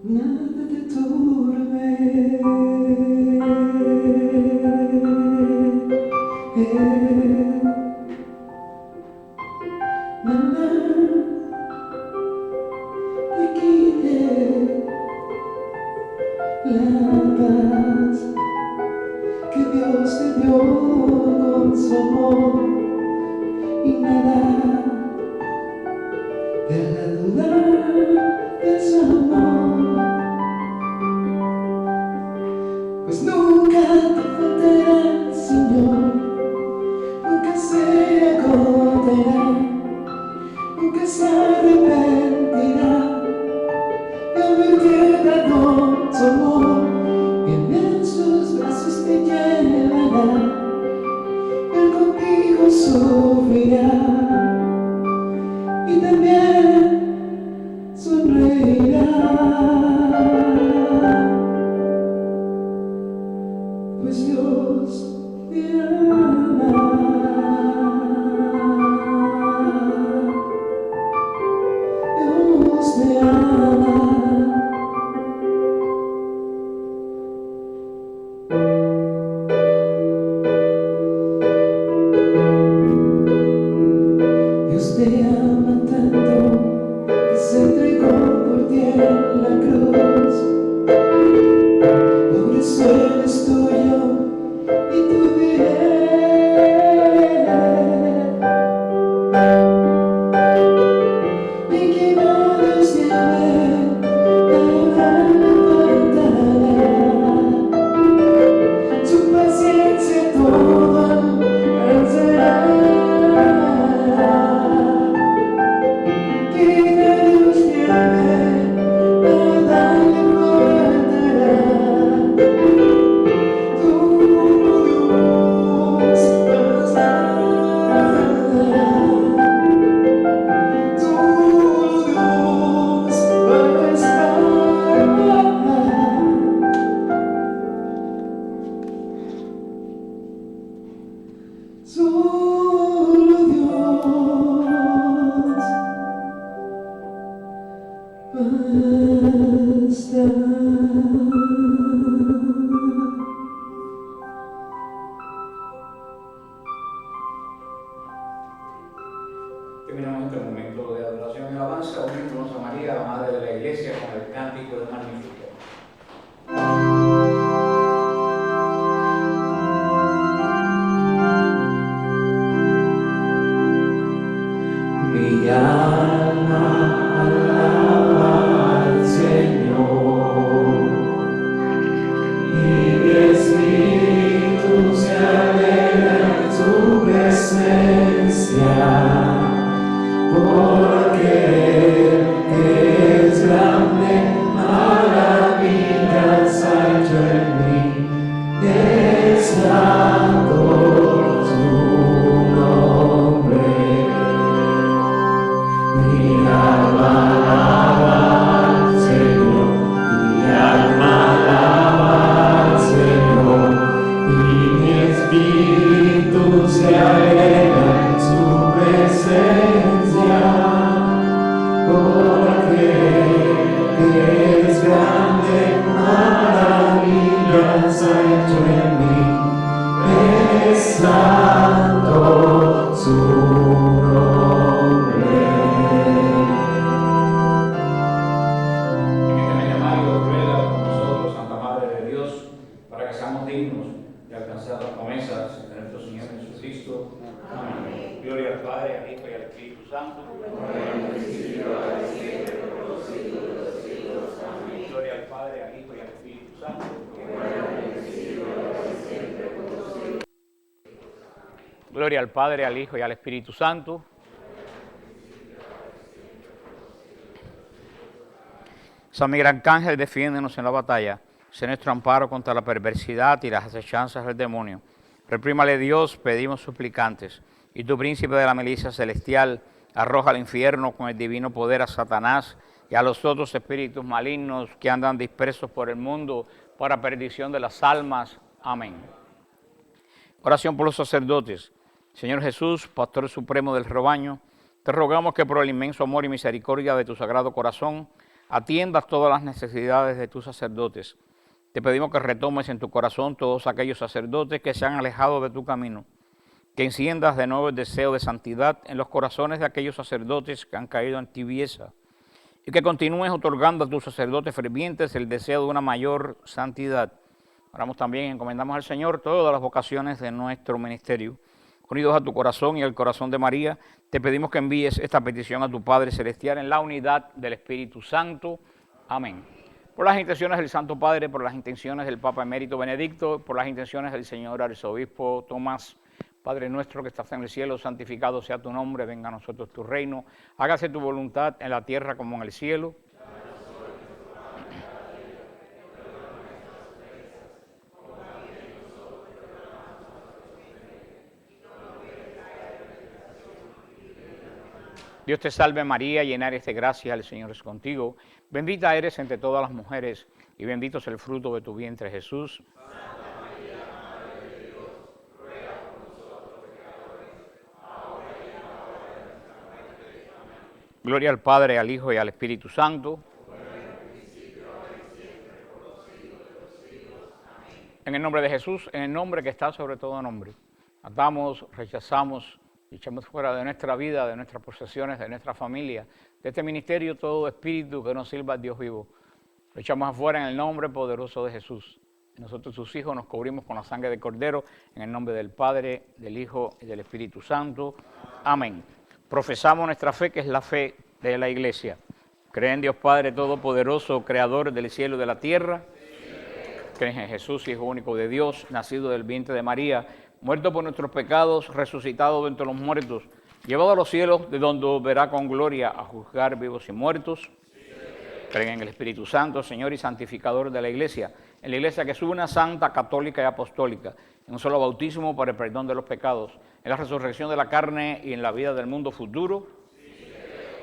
nada te turbe. Nada te quite la paz que Dios te dio con su amor, y nada te hará dudar de su amor, pues nunca te faltará el Señor, nunca se agotará, nunca se arrepentirá de haberte dado su amor, y en sus brazos te llevará, Él contigo sufrirá y también sonreirá, pues Dios te ama. Dios te ama. Dios te ama tanto que se entregó por ti en la cruz. Por eso Él es tuyo y tu bien. Y que no Dios te ame, nada le faltará. Su paciencia todo alcanzará. Que Dios te ame, nada le faltará. Tu Dios bastará. Tu Dios bastará. Solo Dios basta. Terminamos este momento de adoración y alabanza, uniéndonos a María, la Madre de la Iglesia, con el cántico del Magnificat. Mi alma alaba al Señor, y mi espíritu se alegra en su presencia, porque Él que es grande, maravillas ha hecho en mí, es santo su nombre. Mi alma alaba al Señor, mi alma alaba al Señor, y mi espíritu se alegra en su presencia, porque es grande, maravillas ha hecho en mí, es santo su nombre. Inmediatamente Mario ruega con nosotros, Santa Madre de Dios, para que seamos dignos de alcanzar las promesas de nuestro Señor Jesucristo. Amén. Gloria al Padre, al Hijo y al Espíritu Santo. Gloria al Padre, al Hijo y al Espíritu Santo. Gloria al Padre, al Hijo y al Espíritu Santo. San Miguel Arcángel, defiéndenos en la batalla. Sé nuestro amparo contra la perversidad y las acechanzas del demonio. Reprímale Dios, pedimos suplicantes. Y tu príncipe de la milicia celestial, arroja al infierno con el divino poder a Satanás y a los otros espíritus malignos que andan dispersos por el mundo para perdición de las almas. Amén. Oración por los sacerdotes. Señor Jesús, Pastor Supremo del rebaño, te rogamos que por el inmenso amor y misericordia de tu Sagrado Corazón atiendas todas las necesidades de tus sacerdotes. Te pedimos que retomes en tu corazón todos aquellos sacerdotes que se han alejado de tu camino, que enciendas de nuevo el deseo de santidad en los corazones de aquellos sacerdotes que han caído en tibieza, y que continúes otorgando a tus sacerdotes fervientes el deseo de una mayor santidad. Oramos también, encomendamos al Señor todas las vocaciones de nuestro ministerio. Unidos a tu corazón y al corazón de María, te pedimos que envíes esta petición a tu Padre Celestial en la unidad del Espíritu Santo. Amén. Por las intenciones del Santo Padre, por las intenciones del Papa Emérito Benedicto, por las intenciones del Señor Arzobispo Tomás, Padre nuestro que estás en el cielo, santificado sea tu nombre, venga a nosotros tu reino, hágase tu voluntad en la tierra como en el cielo. Dios te salve María, llena eres de gracia, el Señor es contigo. Bendita eres entre todas las mujeres y bendito es el fruto de tu vientre Jesús. Santa María, Madre de Dios, ruega por nosotros pecadores, ahora y en la hora de nuestra muerte. Amén. Gloria al Padre, al Hijo y al Espíritu Santo. En el nombre de Jesús, en el nombre que está sobre todo nombre, atamos, rechazamos y echamos fuera de nuestra vida, de nuestras posesiones, de nuestra familia, de este ministerio, todo espíritu que nos sirva al Dios vivo. Lo echamos afuera en el nombre poderoso de Jesús. Nosotros, sus hijos, nos cubrimos con la sangre del Cordero, en el nombre del Padre, del Hijo y del Espíritu Santo. Amén. Profesamos nuestra fe, que es la fe de la Iglesia. Creen en Dios Padre Todopoderoso, Creador del cielo y de la tierra. Creen en Jesús, Hijo único de Dios, nacido del vientre de María, muerto por nuestros pecados, resucitado de entre los muertos, llevado a los cielos, de donde verá con gloria a juzgar vivos y muertos. Creen en el Espíritu Santo, Señor y santificador de la Iglesia, en la Iglesia que es una santa, católica y apostólica, en un solo bautismo para el perdón de los pecados, en la resurrección de la carne y en la vida del mundo futuro.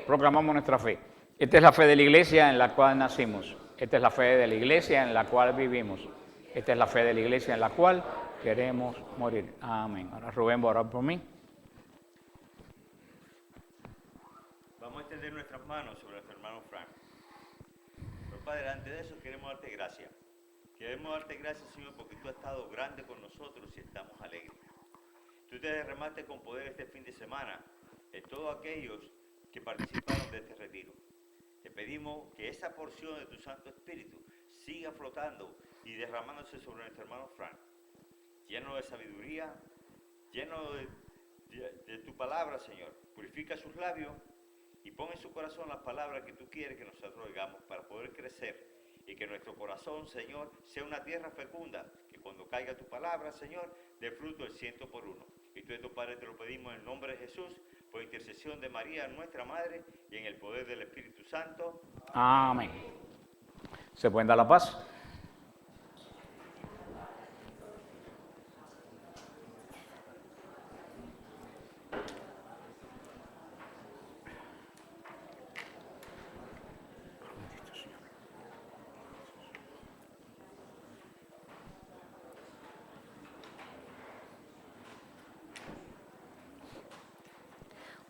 Proclamamos nuestra fe. Esta es la fe de la Iglesia en la cual nacimos. Esta es la fe de la Iglesia en la cual vivimos. Esta es la fe de la Iglesia en la cual queremos morir. Amén. Ahora Rubén va a orar por mí. Vamos a extender nuestras manos sobre nuestro hermano Frank. Pero Padre, antes de eso queremos darte gracias. Queremos darte gracias, Señor, porque tú has estado grande con nosotros y estamos alegres. Tú te derramaste con poder este fin de semana en todos aquellos que participaron de este retiro. Te pedimos que esa porción de tu Santo Espíritu siga flotando y derramándose sobre nuestro hermano Frank, lleno de sabiduría, lleno de tu palabra, Señor. Purifica sus labios y pon en su corazón las palabras que tú quieres que nosotros oigamos para poder crecer y que nuestro corazón, Señor, sea una tierra fecunda, que cuando caiga tu palabra, Señor, dé fruto el 100 por uno. Y tú, de tu Padre, te lo pedimos en el nombre de Jesús, por intercesión de María, nuestra Madre, y en el poder del Espíritu Santo. Amén. ¿Se pueden dar la paz?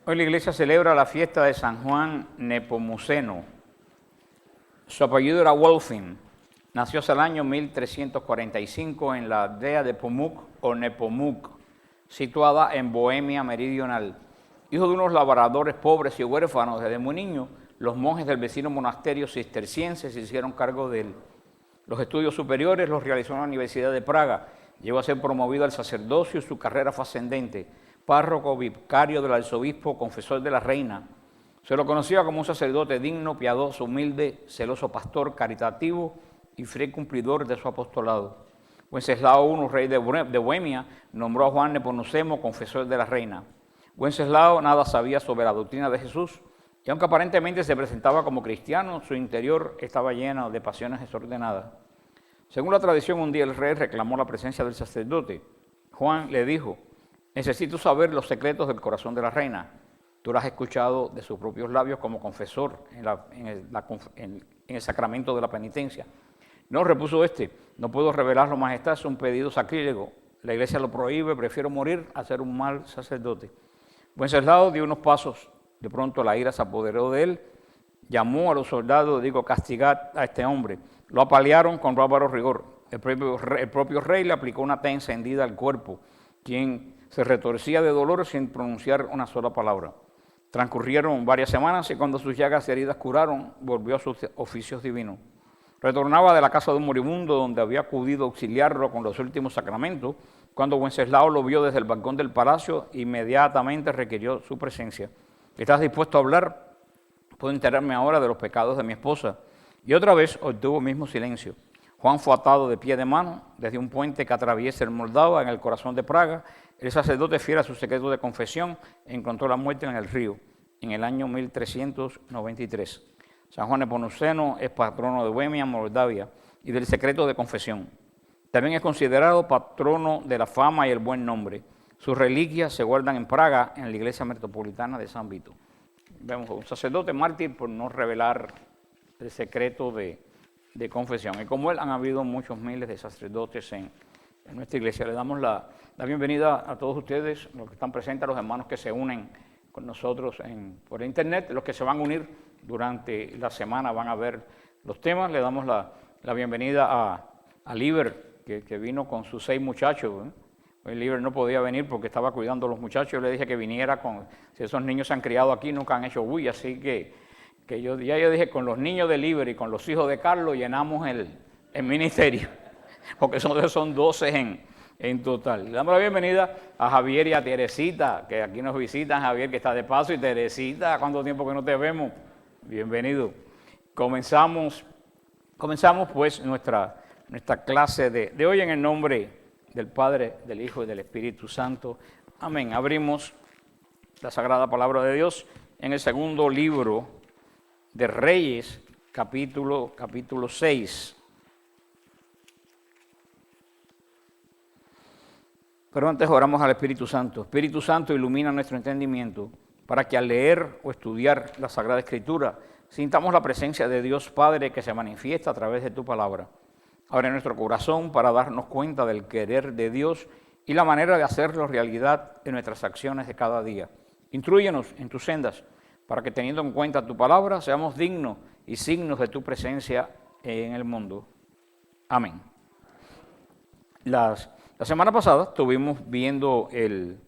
Hoy la iglesia celebra la fiesta de San Juan Nepomuceno. Su apellido era Wolfing. Nació hacia el año 1345 en la aldea de Pomuk o Nepomuk, situada en Bohemia meridional. Hijo de unos labradores pobres y huérfanos, desde muy niño, los monjes del vecino monasterio cisterciense se hicieron cargo de él. Los estudios superiores los realizó en la Universidad de Praga. Llegó a ser promovido al sacerdocio y su carrera fue ascendente. Párroco, vicario del arzobispo, confesor de la reina. Se lo conocía como un sacerdote digno, piadoso, humilde, celoso pastor, caritativo y fiel cumplidor de su apostolado. Wenceslao I, rey de Bohemia, nombró a Juan Nepomuceno confesor de la reina. Wenceslao nada sabía sobre la doctrina de Jesús y aunque aparentemente se presentaba como cristiano, su interior estaba lleno de pasiones desordenadas. Según la tradición, un día el rey reclamó la presencia del sacerdote. Juan le dijo: necesito saber los secretos del corazón de la reina. Tú lo has escuchado de sus propios labios como confesor en el sacramento de la penitencia. No, repuso este, no puedo revelarlo, majestad, es un pedido sacrílego. La iglesia lo prohíbe, prefiero morir a ser un mal sacerdote. Wenceslao dio unos pasos, de pronto la ira se apoderó de él, llamó a los soldados, digo, castigad a este hombre. Lo apalearon con bárbaro rigor. El propio rey le aplicó una tea encendida al cuerpo, quien se retorcía de dolor sin pronunciar una sola palabra. Transcurrieron varias semanas y cuando sus llagas y heridas curaron, volvió a sus oficios divinos. Retornaba de la casa de un moribundo donde había acudido a auxiliarlo con los últimos sacramentos. Cuando Wenceslao lo vio desde el balcón del palacio, inmediatamente requirió su presencia. ¿Estás dispuesto a hablar? Puedo enterarme ahora de los pecados de mi esposa. Y otra vez obtuvo el mismo silencio. Juan fue atado de pie de mano desde un puente que atraviesa el Moldava en el corazón de Praga. El sacerdote, fiel a su secreto de confesión, encontró la muerte en el río en el año 1393. San Juan Nepomuceno es patrono de Bohemia, Moldavia, y del secreto de confesión. También es considerado patrono de la fama y el buen nombre. Sus reliquias se guardan en Praga, en la iglesia metropolitana de San Vito. Vemos un sacerdote mártir por no revelar el secreto de confesión. Y como él, han habido muchos miles de sacerdotes en nuestra iglesia. Le damos la bienvenida a todos ustedes, los que están presentes, a los hermanos que se unen con nosotros por internet, los que se van a unir durante la semana van a ver los temas. Le damos la bienvenida a Liber, que vino con sus 6 muchachos. Hoy Liber no podía venir porque estaba cuidando a los muchachos. Yo le dije que viniera si esos niños se han criado aquí, nunca han hecho bulla, así que yo dije, con los niños de Liber y con los hijos de Carlos llenamos el ministerio, porque son 12 en total. Le damos la bienvenida a Javier y a Teresita, que aquí nos visitan. Javier, que está de paso, y Teresita, ¿cuánto tiempo que no te vemos? Bienvenido. Comenzamos pues nuestra clase de hoy en el nombre del Padre, del Hijo y del Espíritu Santo. Amén. Abrimos la Sagrada Palabra de Dios en el segundo libro de Reyes, capítulo 6. Pero antes oramos al Espíritu Santo. Espíritu Santo, ilumina nuestro entendimiento para que al leer o estudiar la Sagrada Escritura sintamos la presencia de Dios Padre que se manifiesta a través de tu palabra. Abre nuestro corazón para darnos cuenta del querer de Dios y la manera de hacerlo realidad en nuestras acciones de cada día. Intrúyenos en tus sendas para que, teniendo en cuenta tu palabra, seamos dignos y signos de tu presencia en el mundo. Amén. La semana pasada estuvimos viendo el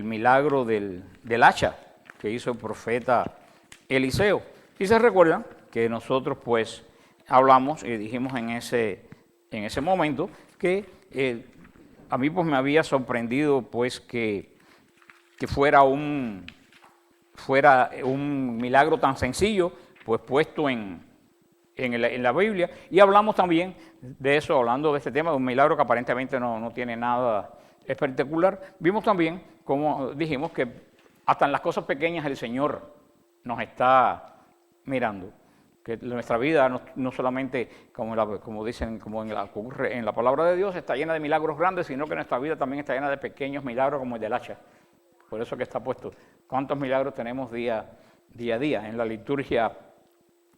milagro del hacha que hizo el profeta Eliseo. Y se recuerdan que nosotros pues hablamos y dijimos en ese momento que a mí pues me había sorprendido pues que fuera un milagro tan sencillo pues puesto en la Biblia, y hablamos también de eso, hablando de este tema, de un milagro que aparentemente no tiene nada espectacular. Vimos también, como dijimos, que hasta en las cosas pequeñas el Señor nos está mirando, que nuestra vida no solamente, ocurre en la palabra de Dios, está llena de milagros grandes, sino que nuestra vida también está llena de pequeños milagros como el del hacha. Por eso que está puesto. ¿Cuántos milagros tenemos día a día? En la liturgia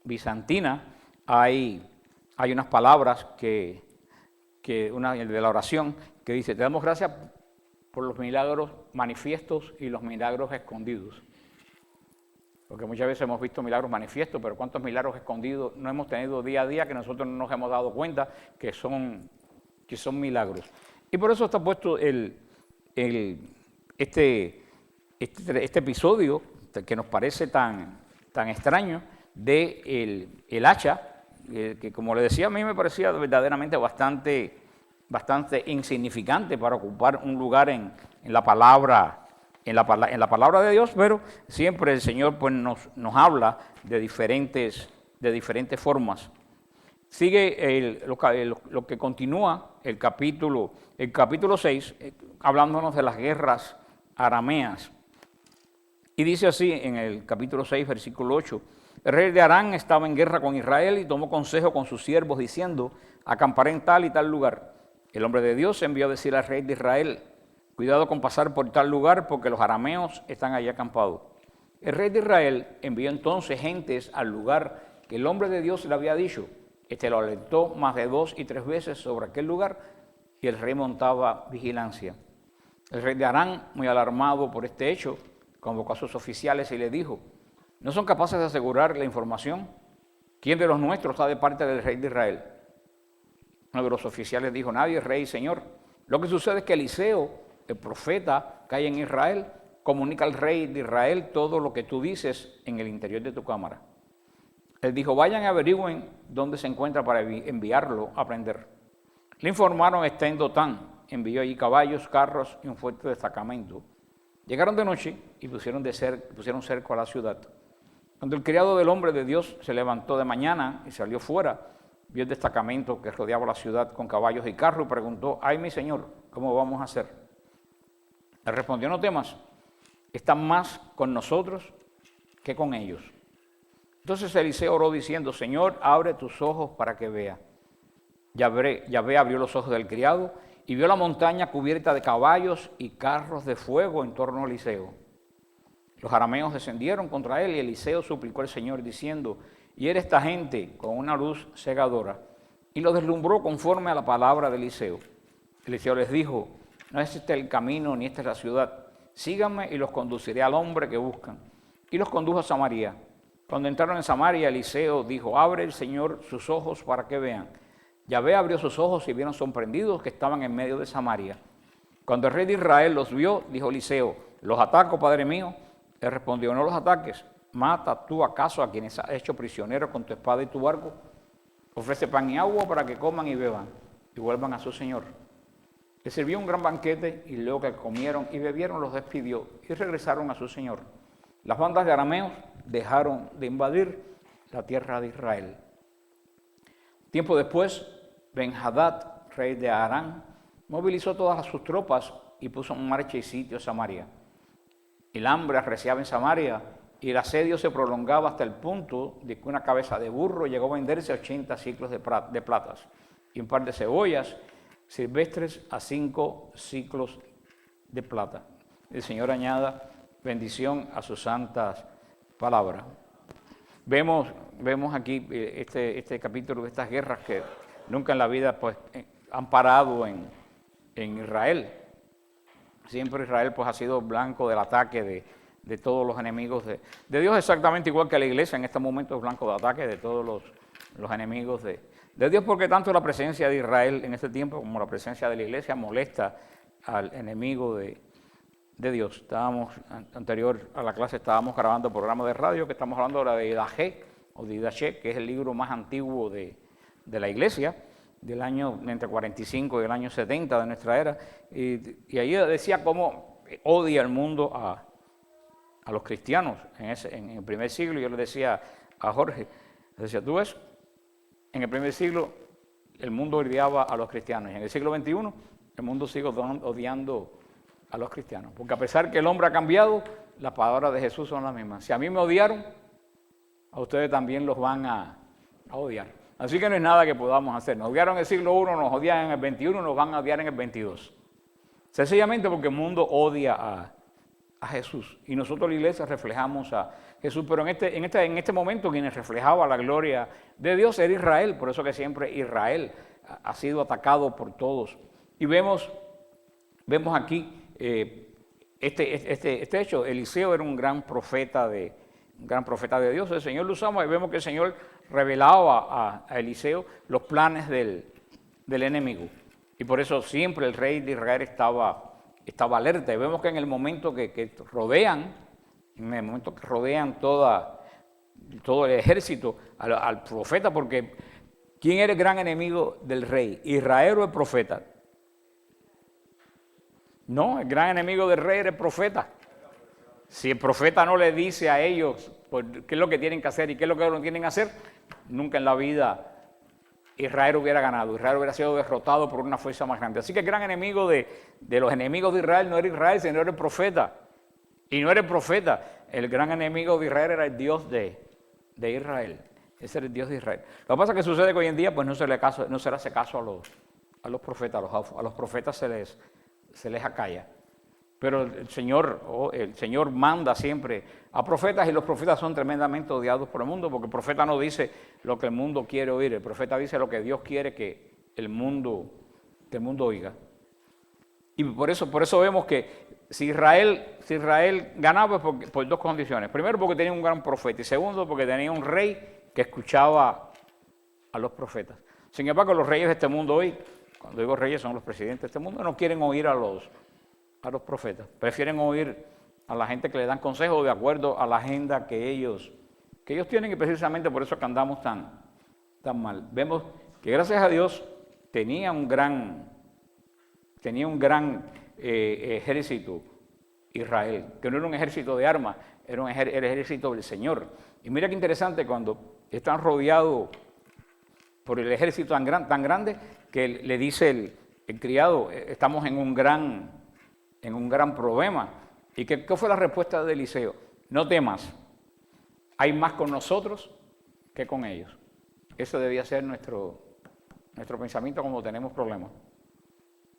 bizantina hay unas palabras una de la oración que dice: te damos gracias por los milagros manifiestos y los milagros escondidos. Porque muchas veces hemos visto milagros manifiestos, pero ¿cuántos milagros escondidos no hemos tenido día a día que nosotros no nos hemos dado cuenta que son milagros? Y por eso está puesto este episodio que nos parece tan extraño de el hacha, que como le decía, a mí me parecía verdaderamente bastante insignificante para ocupar un lugar en la palabra de Dios, pero siempre el Señor pues nos habla de diferentes formas. Sigue lo que continúa el capítulo 6, hablándonos de las guerras arameas. Y dice así en el capítulo 6, versículo 8: el rey de Aram estaba en guerra con Israel y tomó consejo con sus siervos, diciendo: acamparé en tal y tal lugar. El hombre de Dios envió a decir al rey de Israel: cuidado con pasar por tal lugar, porque los arameos están allí acampados. El rey de Israel envió entonces gentes al lugar que el hombre de Dios le había dicho. Este lo alertó más de 2 y 3 veces sobre aquel lugar, y el rey montaba vigilancia. El rey de Aram, muy alarmado por este hecho, convocó a sus oficiales y le dijo: ¿No son capaces de asegurar la información? ¿Quién de los nuestros está de parte del rey de Israel? Uno de los oficiales dijo, nadie, rey, señor. Lo que sucede es que Eliseo, el profeta que hay en Israel, comunica al rey de Israel todo lo que tú dices en el interior de tu cámara. Él dijo, vayan y averigüen dónde se encuentra para enviarlo a prender. Le informaron, está en Dotán. Envió allí caballos, carros y un fuerte destacamento. Llegaron de noche y pusieron cerco a la ciudad. Cuando el criado del hombre de Dios se levantó de mañana y salió fuera, vio el destacamento que rodeaba la ciudad con caballos y carros y preguntó, ay mi señor, ¿cómo vamos a hacer? Le respondió, no temas, están más con nosotros que con ellos. Entonces Eliseo oró diciendo, Señor, abre tus ojos para que vea. Yahvé abrió los ojos del criado y vio la montaña cubierta de caballos y carros de fuego en torno a Eliseo. Los arameos descendieron contra él y Eliseo suplicó al Señor diciendo, hiere esta gente con una luz cegadora. Y lo deslumbró conforme a la palabra de Eliseo. Eliseo les dijo, no es este el camino ni esta es la ciudad. Síganme y los conduciré al hombre que buscan. Y los condujo a Samaria. Cuando entraron en Samaria, Eliseo dijo, abre el Señor sus ojos para que vean. Yahvé abrió sus ojos y vieron sorprendidos que estaban en medio de Samaria. Cuando el rey de Israel los vio, dijo Eliseo, ¿los ataco, padre mío? Él respondió, no los ataques. ¿Mata tú acaso a quienes has hecho prisioneros con tu espada y tu barco? Ofrece pan y agua para que coman y beban y vuelvan a su señor. Le sirvió un gran banquete y luego que comieron y bebieron los despidió y regresaron a su señor. Las bandas de arameos dejaron de invadir la tierra de Israel. Tiempo después, Ben-Hadad, rey de Aram, movilizó todas sus tropas y puso en marcha y sitio a Samaria. El hambre arreciaba en Samaria y el asedio se prolongaba hasta el punto de que una cabeza de burro llegó a venderse a 80 ciclos de platas y un par de cebollas silvestres a 5 ciclos de plata. El Señor añada bendición a sus santas palabras. Vemos aquí este capítulo de estas guerras que nunca en la vida pues, han parado en Israel. Siempre Israel pues, ha sido blanco del ataque de todos los enemigos de Dios, exactamente igual que la iglesia en este momento es blanco de ataque de todos los enemigos de Dios, porque tanto la presencia de Israel en este tiempo como la presencia de la iglesia molesta al enemigo de Dios. Anterior a la clase estábamos grabando programa de radio que estamos hablando ahora de Idajé, o de Idashé, que es el libro más antiguo de la iglesia, del año entre 45 y el año 70 de nuestra era, y ahí decía cómo odia el mundo a los cristianos en el primer siglo. Yo le decía a Jorge, le decía, tú ves, en el primer siglo el mundo odiaba a los cristianos, y en el siglo XXI el mundo sigue odiando a los cristianos, porque a pesar que el hombre ha cambiado, las palabras de Jesús son las mismas. Si a mí me odiaron, a ustedes también los van a odiar. Así que no es nada que podamos hacer. Nos odiaron en el siglo I, nos odian en el XXI, nos van a odiar en el XXII. Sencillamente porque el mundo odia a Jesús. Y nosotros la iglesia reflejamos a Jesús. Pero en este momento quienes reflejaba la gloria de Dios era Israel. Por eso que siempre Israel ha sido atacado por todos. Y vemos aquí este hecho. Eliseo era un gran profeta de Dios. El Señor lo usaba y vemos que el Señor revelaba a Eliseo los planes del enemigo. Y por eso siempre el rey de Israel estaba alerta. Y vemos que en el momento que rodean todo el ejército al profeta, porque ¿quién era el gran enemigo del rey? ¿Israel o el profeta? No, el gran enemigo del rey era el profeta. Si el profeta no le dice a ellos qué es lo que tienen que hacer y qué es lo que no tienen que hacer, nunca en la vida Israel hubiera ganado. Israel hubiera sido derrotado por una fuerza más grande. Así que el gran enemigo de los enemigos de Israel no era Israel, sino era el profeta. Y no era el profeta. El gran enemigo de Israel era el Dios de Israel. Ese era el Dios de Israel. Lo que pasa es que sucede que hoy en día pues no se le hace caso a los profetas. A los profetas se les acalla. Pero el Señor manda siempre a profetas y los profetas son tremendamente odiados por el mundo porque el profeta no dice lo que el mundo quiere oír, el profeta dice lo que Dios quiere que el mundo oiga. Y por eso vemos que si Israel ganaba por dos condiciones. Primero, porque tenía un gran profeta. Y segundo, porque tenía un rey que escuchaba a los profetas. Sin embargo, los reyes de este mundo hoy, cuando digo reyes son los presidentes de este mundo, no quieren oír a los profetas. Prefieren oír a la gente que le dan consejos de acuerdo a la agenda que ellos tienen, y precisamente por eso que andamos tan mal. Vemos que gracias a Dios tenía un gran ejército Israel, que no era un ejército de armas, era el ejército del Señor. Y mira qué interesante cuando están rodeados por el ejército tan grande que le dice el criado, estamos en un gran problema. ¿Y qué fue la respuesta de Eliseo? No temas, hay más con nosotros que con ellos. Eso debía ser nuestro pensamiento cuando tenemos problemas.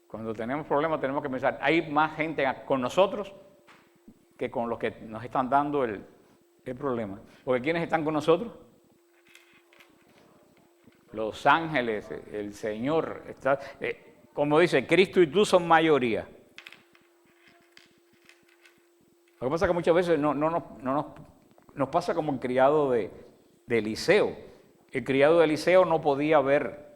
Cuando tenemos problemas tenemos que pensar, hay más gente con nosotros que con los que nos están dando el problema. Porque ¿quiénes están con nosotros? Los ángeles, el Señor. Como dice, Cristo y tú son mayoría. Lo que pasa es que muchas veces nos pasa como el criado de Eliseo. El criado de Eliseo no podía ver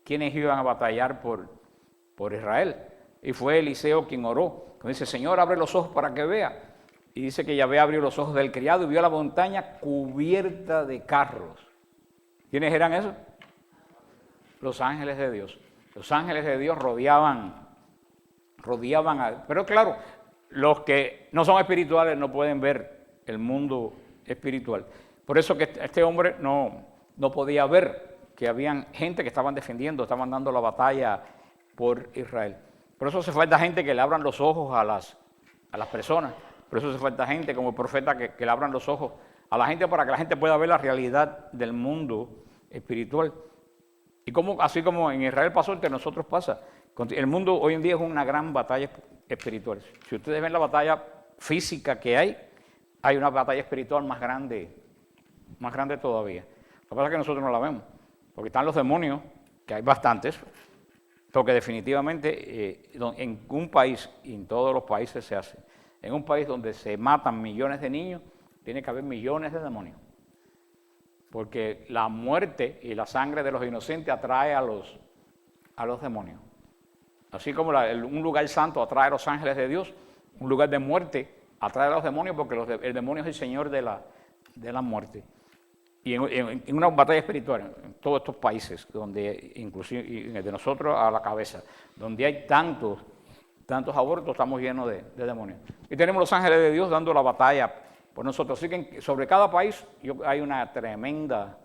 quiénes iban a batallar por Israel. Y fue Eliseo quien oró. Dice, Señor, abre los ojos para que vea. Y dice que Yahvé abrió los ojos del criado y vio la montaña cubierta de carros. ¿Quiénes eran esos? Los ángeles de Dios. Los ángeles de Dios rodeaban pero claro, los que no son espirituales no pueden ver el mundo espiritual. Por eso que este hombre no podía ver que habían gente que estaban defendiendo, estaban dando la batalla por Israel. Por eso hace falta gente que le abran los ojos a las personas. Por eso hace falta gente como el profeta que le abran los ojos a la gente para que la gente pueda ver la realidad del mundo espiritual. Y así como en Israel pasó, entre nosotros pasa. El mundo hoy en día es una gran batalla espiritual. Si ustedes ven la batalla física que hay una batalla espiritual más grande todavía. Lo que pasa es que nosotros no la vemos, porque están los demonios, que hay bastantes, porque definitivamente en un país, y en todos los países se hace, en un país donde se matan millones de niños, tiene que haber millones de demonios. Porque la muerte y la sangre de los inocentes atrae a los demonios. Así como un lugar santo atrae a los ángeles de Dios, un lugar de muerte atrae a los demonios, porque el demonio es el señor de la muerte. Y en una batalla espiritual, en todos estos países, donde inclusive de nosotros a la cabeza, donde hay tantos abortos, estamos llenos de demonios. Y tenemos los ángeles de Dios dando la batalla por nosotros. Así que sobre cada país hay una tremenda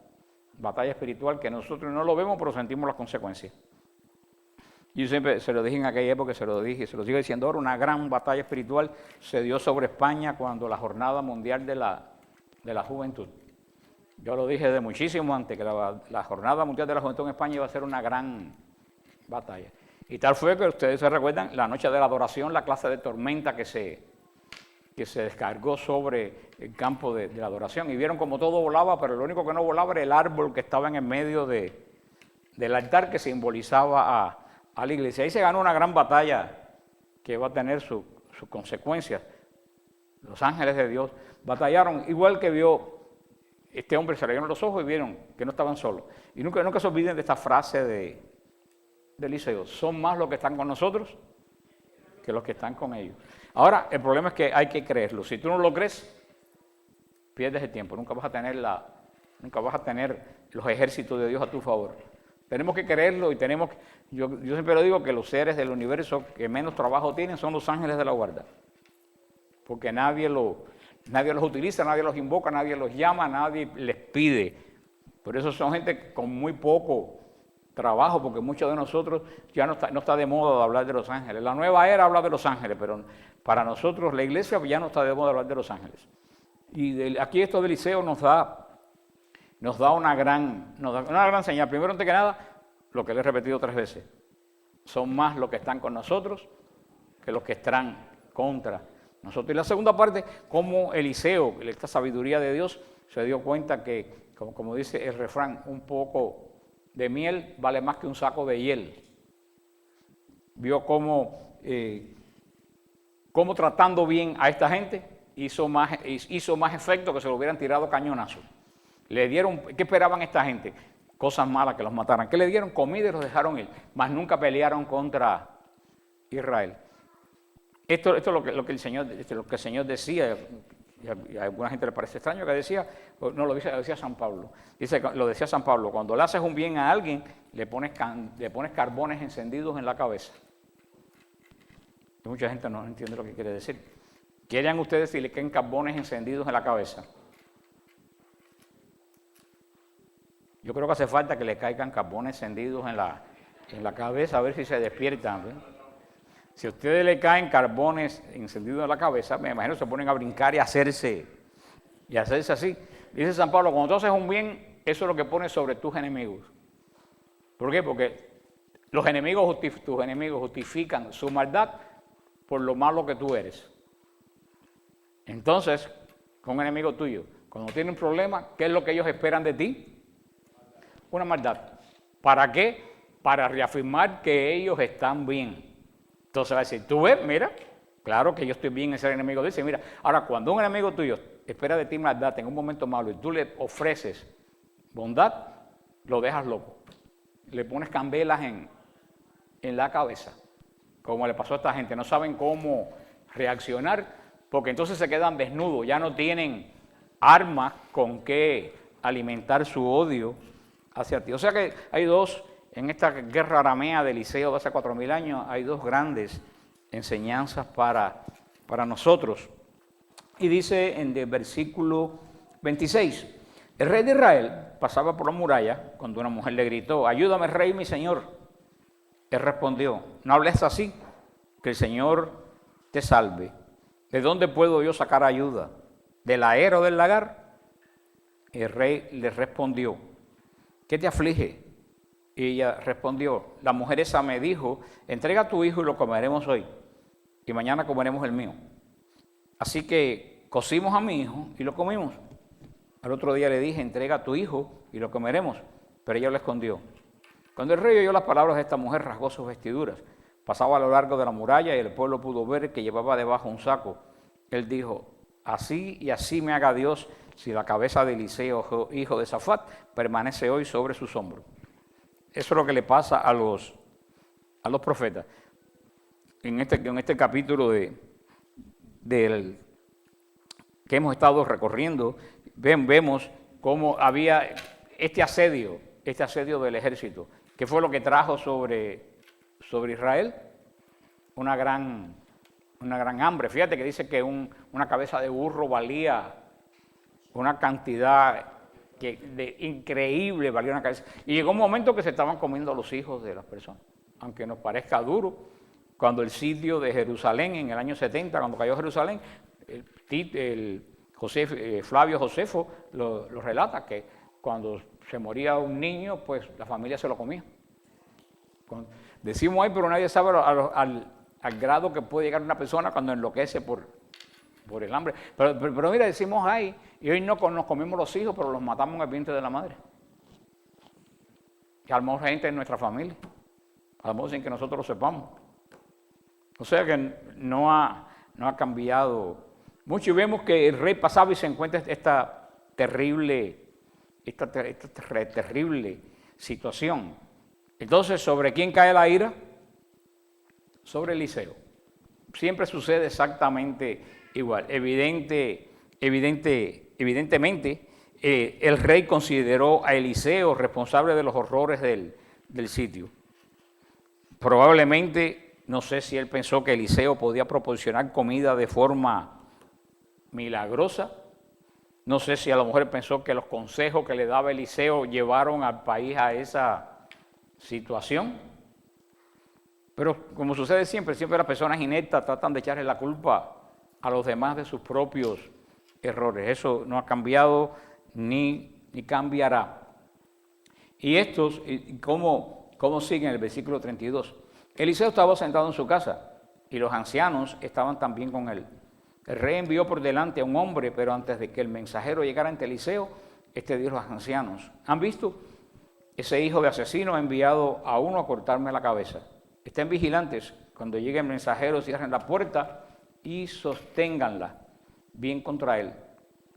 batalla espiritual que nosotros no lo vemos, pero sentimos las consecuencias. Yo siempre se lo dije en aquella época, se lo sigo diciendo ahora, una gran batalla espiritual se dio sobre España cuando la Jornada Mundial de la Juventud. Yo lo dije de muchísimo antes, que la Jornada Mundial de la Juventud en España iba a ser una gran batalla. Y tal fue que ustedes se recuerdan, la noche de la adoración, la clase de tormenta que se descargó sobre el campo de la adoración. Y vieron como todo volaba, pero lo único que no volaba era el árbol que estaba en el medio del altar que simbolizaba a la iglesia. Ahí se ganó una gran batalla que va a tener sus consecuencias. Los ángeles de Dios batallaron, igual que vio este hombre, se le abrieron los ojos y vieron que no estaban solos. Y nunca se olviden de esta frase de Eliseo: son más los que están con nosotros que los que están con ellos. Ahora, el problema es que hay que creerlo. Si tú no lo crees, pierdes el tiempo. Nunca vas a tener los ejércitos de Dios a tu favor. Tenemos que creerlo y yo siempre lo digo, que los seres del universo que menos trabajo tienen son los ángeles de la guarda. Porque nadie los utiliza, nadie los invoca, nadie los llama, nadie les pide. Por eso son gente con muy poco trabajo, porque muchos de nosotros ya no está de moda de hablar de los ángeles. La nueva era habla de los ángeles, pero para nosotros la iglesia ya no está de moda hablar de los ángeles. Y aquí esto de Eliseo nos da una gran señal. Primero, antes que nada, lo que le he repetido 3 veces. Son más los que están con nosotros que los que están contra nosotros. Y la segunda parte, cómo Eliseo, esta sabiduría de Dios, se dio cuenta que, como dice el refrán, un poco de miel vale más que un saco de hiel. Vio cómo cómo tratando bien a esta gente hizo más efecto que se lo hubieran tirado cañonazos. Le dieron, ¿qué esperaban esta gente? Cosas malas, que los mataran. ¿Qué le dieron? Comida y los dejaron ir. Mas nunca pelearon contra Israel. Esto es lo que el Señor decía, y a alguna gente le parece extraño que decía, no, lo decía San Pablo. Lo decía San Pablo, cuando le haces un bien a alguien, le pones carbones encendidos en la cabeza. Y mucha gente no entiende lo que quiere decir. ¿Quieren ustedes si le caen carbones encendidos en la cabeza? Yo creo que hace falta que le caigan carbones encendidos en la cabeza, a ver si se despiertan. ¿Ven? Si a ustedes le caen carbones encendidos en la cabeza, me imagino que se ponen a brincar y hacerse así. Dice San Pablo, cuando tú haces un bien, eso es lo que pones sobre tus enemigos. ¿Por qué? Porque tus enemigos justifican su maldad por lo malo que tú eres. Entonces, con un enemigo tuyo, cuando tiene un problema, ¿qué es lo que ellos esperan de ti? Una maldad. ¿Para qué? Para reafirmar que ellos están bien. Entonces va a decir, tú ves, mira, claro que yo estoy bien en ser enemigo. Dice, mira, ahora cuando un enemigo tuyo espera de ti maldad en un momento malo y tú le ofreces bondad, lo dejas loco. Le pones candelas en la cabeza, como le pasó a esta gente. No saben cómo reaccionar porque entonces se quedan desnudos, ya no tienen armas con que alimentar su odio hacia ti. O sea que hay dos, en esta guerra aramea de Eliseo de hace 4000 años, hay dos grandes enseñanzas para nosotros. Y dice en el versículo 26, el rey de Israel pasaba por la muralla cuando una mujer le gritó, ayúdame rey mi señor. Él respondió, no hables así, que el Señor te salve. ¿De dónde puedo yo sacar ayuda? ¿De la era o del lagar? El rey le respondió, ¿qué te aflige? Y ella respondió, la mujer esa me dijo, entrega a tu hijo y lo comeremos hoy, y mañana comeremos el mío. Así que cocimos a mi hijo y lo comimos. Al otro día le dije, entrega a tu hijo y lo comeremos, pero ella lo escondió. Cuando el rey oyó las palabras de esta mujer, rasgó sus vestiduras. Pasaba a lo largo de la muralla y el pueblo pudo ver que llevaba debajo un saco. Él dijo, así y así me haga Dios si la cabeza de Eliseo, hijo de Safat, permanece hoy sobre sus hombros. Eso es lo que le pasa a los profetas. En este capítulo que hemos estado recorriendo, vemos cómo había este asedio del ejército. ¿Qué fue lo que trajo sobre Israel? Una gran hambre. Fíjate que dice que una cabeza de burro valía una cantidad increíble, valía una cabeza. Y llegó un momento que se estaban comiendo a los hijos de las personas. Aunque nos parezca duro, cuando el sitio de Jerusalén, en el año 70, cuando cayó Jerusalén, Flavio Josefo lo relata, que cuando se moría un niño, pues la familia se lo comía. Decimos ahí, pero nadie sabe al grado que puede llegar una persona cuando enloquece por el hambre. Pero mira, decimos ahí, y hoy no nos comimos los hijos, pero los matamos en el vientre de la madre. Y a lo mejor gente en nuestra familia, a lo mejor sin que nosotros lo sepamos. O sea que no ha cambiado mucho. Y vemos que el rey pasaba y se encuentra esta terrible situación. Entonces, ¿sobre quién cae la ira? Sobre Eliseo. Siempre sucede exactamente igual. Evidentemente, el rey consideró a Eliseo responsable de los horrores del sitio. Probablemente, no sé si él pensó que Eliseo podía proporcionar comida de forma milagrosa. No sé si a lo mejor pensó que los consejos que le daba Eliseo llevaron al país a esa situación. Pero como sucede siempre las personas ineptas tratan de echarle la culpa a los demás de sus propios errores. Eso no ha cambiado ni cambiará. Y estos, ¿cómo sigue en el versículo 32? Eliseo estaba sentado en su casa y los ancianos estaban también con él. El rey envió por delante a un hombre, pero antes de que el mensajero llegara ante Eliseo, dijo a los ancianos, ¿han visto? Ese hijo de asesino ha enviado a uno a cortarme la cabeza. Estén vigilantes Cuando llegue el mensajero, cierren la puerta y sosténganla bien contra él.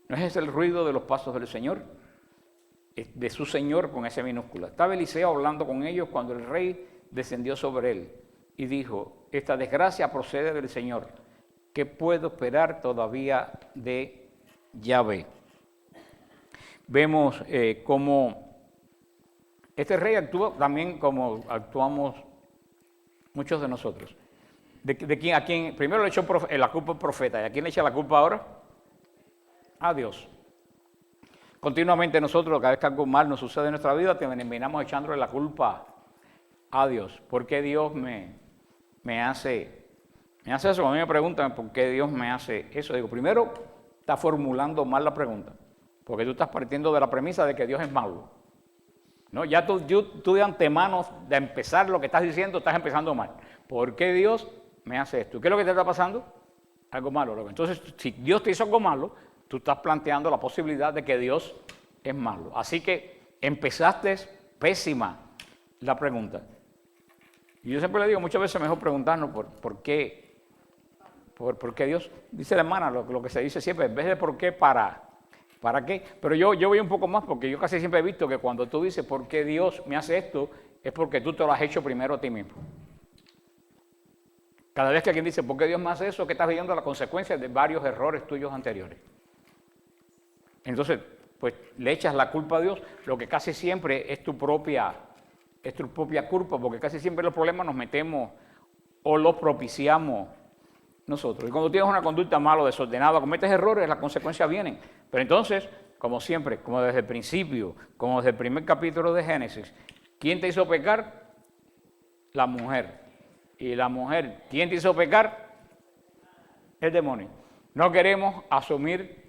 ¿No es ese el ruido de los pasos del Señor? De su Señor con ese minúscula. Estaba Eliseo hablando con ellos cuando el rey descendió sobre él y dijo: esta desgracia procede del Señor. ¿Qué puedo esperar todavía de Yahvé? Vemos cómo este rey actúa también como actuamos muchos de nosotros. ¿A quién? Primero le echó la culpa al profeta. ¿Y a quién le echa la culpa ahora? A Dios. Continuamente nosotros, cada vez que algo mal nos sucede en nuestra vida, terminamos echándole la culpa a Dios. ¿Por qué Dios me hace eso? A mí me preguntan por qué Dios me hace eso. Digo, primero, estás formulando mal la pregunta, porque tú estás partiendo de la premisa de que Dios es malo. ¿No? Ya tú de antemano, de empezar lo que estás diciendo, estás empezando mal. ¿Por qué Dios me hace esto? ¿Qué es lo que te está pasando? Algo malo. Entonces, si Dios te hizo algo malo, tú estás planteando la posibilidad de que Dios es malo. Así que empezaste pésima la pregunta. Y yo siempre le digo, muchas veces es mejor preguntarnos por qué Dios. Dice la hermana, lo que se dice siempre, en vez de por qué, para qué. Pero yo voy un poco más, porque yo casi siempre he visto que cuando tú dices por qué Dios me hace esto, es porque tú te lo has hecho primero a ti mismo. Cada vez que alguien dice por qué Dios me hace eso, que estás viviendo las consecuencias de varios errores tuyos anteriores. Entonces, pues le echas la culpa a Dios, lo que casi siempre es tu propia culpa, porque casi siempre los problemas nos metemos o los propiciamos nosotros. Y cuando tienes una conducta mala o desordenada, cometes errores, las consecuencias vienen. Pero entonces, como siempre, como desde el principio, como desde el primer capítulo de Génesis, ¿quién te hizo pecar? La mujer. Y la mujer, ¿quién te hizo pecar? El demonio. No queremos asumir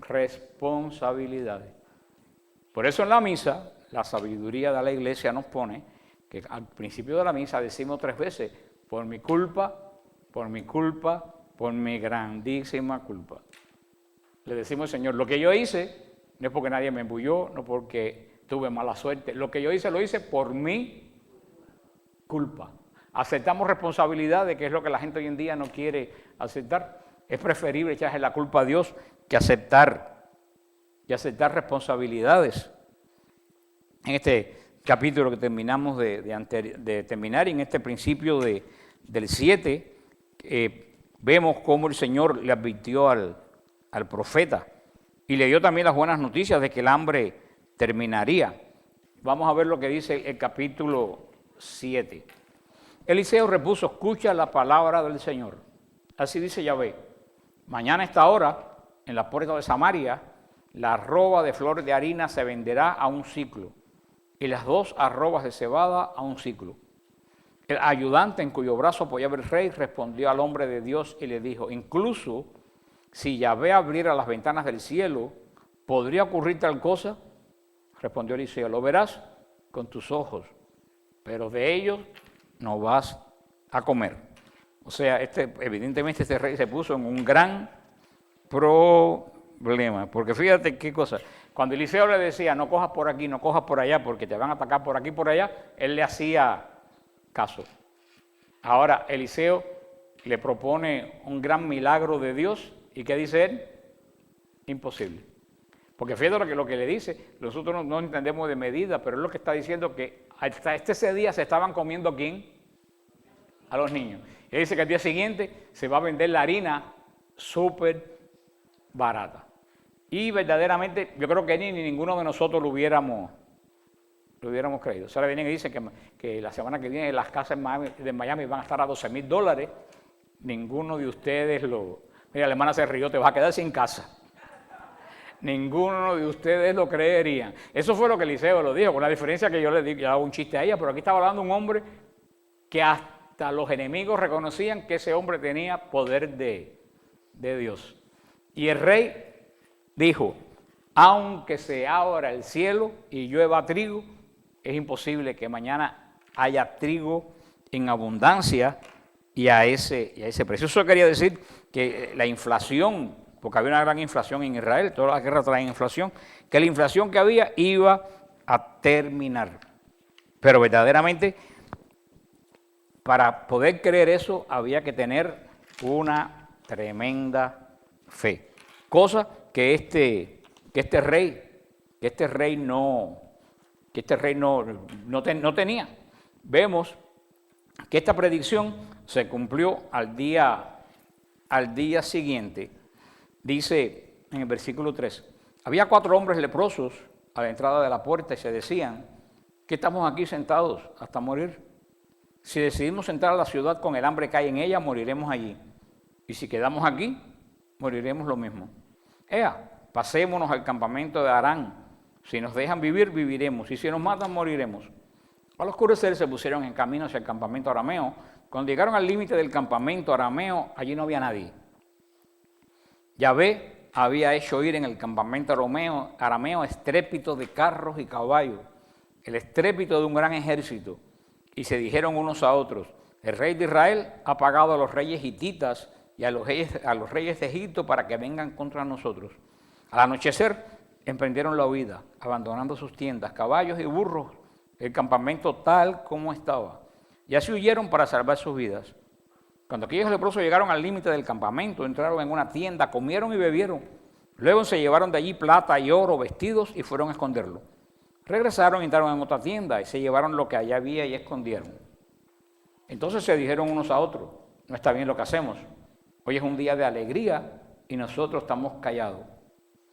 responsabilidades. Por eso en la misa, la sabiduría de la iglesia nos pone que al principio de la misa decimos 3 veces, por mi culpa, por mi culpa, por mi grandísima culpa. Le decimos al Señor, lo que yo hice no es porque nadie me embulló, no porque tuve mala suerte, lo que yo hice lo hice por mi culpa. Aceptamos responsabilidades, que es lo que la gente hoy en día no quiere aceptar. Es preferible echarle la culpa a Dios que aceptar responsabilidades. En este capítulo que terminamos de terminar y en este principio del 7, vemos cómo el Señor le advirtió al profeta y le dio también las buenas noticias de que el hambre terminaría. Vamos a ver lo que dice el capítulo 7. Eliseo repuso, escucha la palabra del Señor. Así dice Yahvé, mañana a esta hora, en la puerta de Samaria, la arroba de flor de harina se venderá a un siclo y las 2 arrobas de cebada a un siclo. El ayudante en cuyo brazo apoyaba el rey respondió al hombre de Dios y le dijo, incluso si Yahvé abriera las ventanas del cielo, ¿podría ocurrir tal cosa? Respondió Eliseo, lo verás con tus ojos, pero de ellos no vas a comer. O sea, evidentemente este rey se puso en un gran problema, porque fíjate qué cosa. Cuando Eliseo le decía, no cojas por aquí, no cojas por allá, porque te van a atacar por aquí y por allá, él le hacía caso. Ahora Eliseo le propone un gran milagro de Dios, ¿y qué dice él? Imposible. Porque fíjate lo que le dice, nosotros no entendemos de medida, pero es lo que está diciendo que hasta ese día se estaban comiendo ¿a quién? A los niños. Y dice que al día siguiente se va a vender la harina súper barata. Y verdaderamente yo creo que ni ninguno de nosotros lo hubiéramos creído. O sea, vienen y dicen que la semana que viene las casas de Miami van a estar a $12,000. Ninguno de ustedes Mira, la hermana se rió, te vas a quedar sin casa. Ninguno de ustedes lo creerían. Eso fue lo que Eliseo lo dijo, con la diferencia que yo le digo, yo hago un chiste a ella, pero aquí estaba hablando un hombre que hasta los enemigos reconocían que ese hombre tenía poder de Dios. Y el rey dijo, aunque se abra el cielo y llueva trigo, es imposible que mañana haya trigo en abundancia y a ese precio. Eso quería decir que la inflación, porque había una gran inflación en Israel, todas las guerras traen inflación, que la inflación que había iba a terminar. Pero verdaderamente Para poder creer eso había que tener una tremenda fe. Cosa que este rey no tenía. Vemos que esta predicción se cumplió al día siguiente. Dice en el versículo 3, había 4 hombres leprosos a la entrada de la puerta y se decían, ¿qué estamos aquí sentados hasta morir? Si decidimos entrar a la ciudad con el hambre que hay en ella, moriremos allí. Y si quedamos aquí, moriremos lo mismo. Pasémonos al campamento de Harán. Si nos dejan vivir, viviremos. Y si nos matan, moriremos. Al oscurecer se pusieron en camino hacia el campamento arameo. Cuando llegaron al límite del campamento arameo, allí no había nadie. Yahvé había hecho oír en el campamento arameo estrépito de carros y caballos, el estrépito de un gran ejército. Y se dijeron unos a otros, el rey de Israel ha pagado a los reyes hititas y a los reyes de Egipto para que vengan contra nosotros. Al anochecer emprendieron la huida, abandonando sus tiendas, caballos y burros, el campamento tal como estaba. Y así huyeron para salvar sus vidas. Cuando aquellos leprosos llegaron al límite del campamento, entraron en una tienda, comieron y bebieron. Luego se llevaron de allí plata y oro, vestidos y fueron a esconderlo. Regresaron y entraron en otra tienda y se llevaron lo que allá había y escondieron. Entonces se dijeron unos a otros, no está bien lo que hacemos. Hoy es un día de alegría y nosotros estamos callados.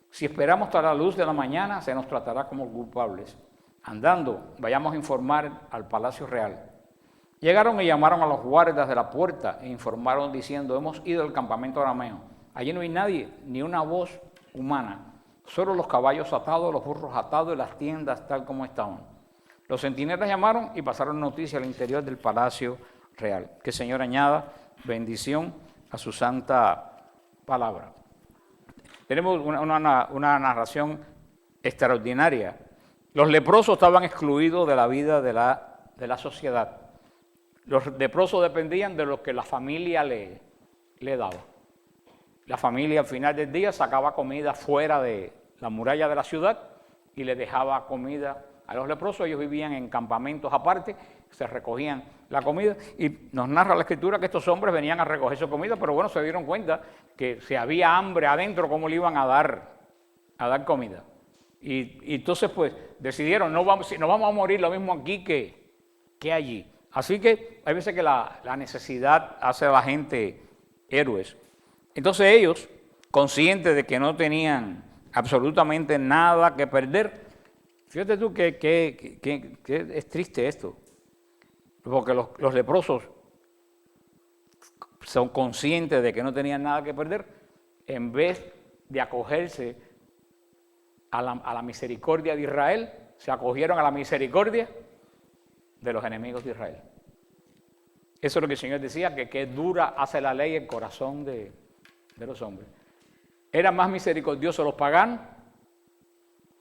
Si esperamos hasta la luz de la mañana, se nos tratará como culpables. Andando, vayamos a informar al palacio real. Llegaron y llamaron a los guardas de la puerta e informaron diciendo, hemos ido al campamento arameo. Allí no hay nadie, ni una voz humana. Solo los caballos atados, los burros atados y las tiendas tal como estaban. Los centinelas llamaron y pasaron noticia al interior del palacio real. Que el Señor añada bendición a su santa palabra. Tenemos una narración extraordinaria. Los leprosos estaban excluidos de la vida de la sociedad. Los leprosos dependían de lo que la familia le daba. La familia al final del día sacaba comida fuera de la muralla de la ciudad y le dejaba comida a los leprosos. Ellos vivían en campamentos aparte, se recogían la comida y nos narra la Escritura que estos hombres venían a recoger su comida, pero bueno, se dieron cuenta que si había hambre adentro, ¿cómo le iban a dar comida? Y entonces pues decidieron, no vamos a morir lo mismo aquí que allí. Así que hay veces que la necesidad hace a la gente héroes. Entonces ellos, conscientes de que no tenían absolutamente nada que perder, fíjate tú que es triste esto, porque los leprosos son conscientes de que no tenían nada que perder, en vez de acogerse a la misericordia de Israel, se acogieron a la misericordia de los enemigos de Israel. Eso es lo que el Señor decía, que dura hace la ley el corazón de los hombres. Eran más misericordiosos los paganos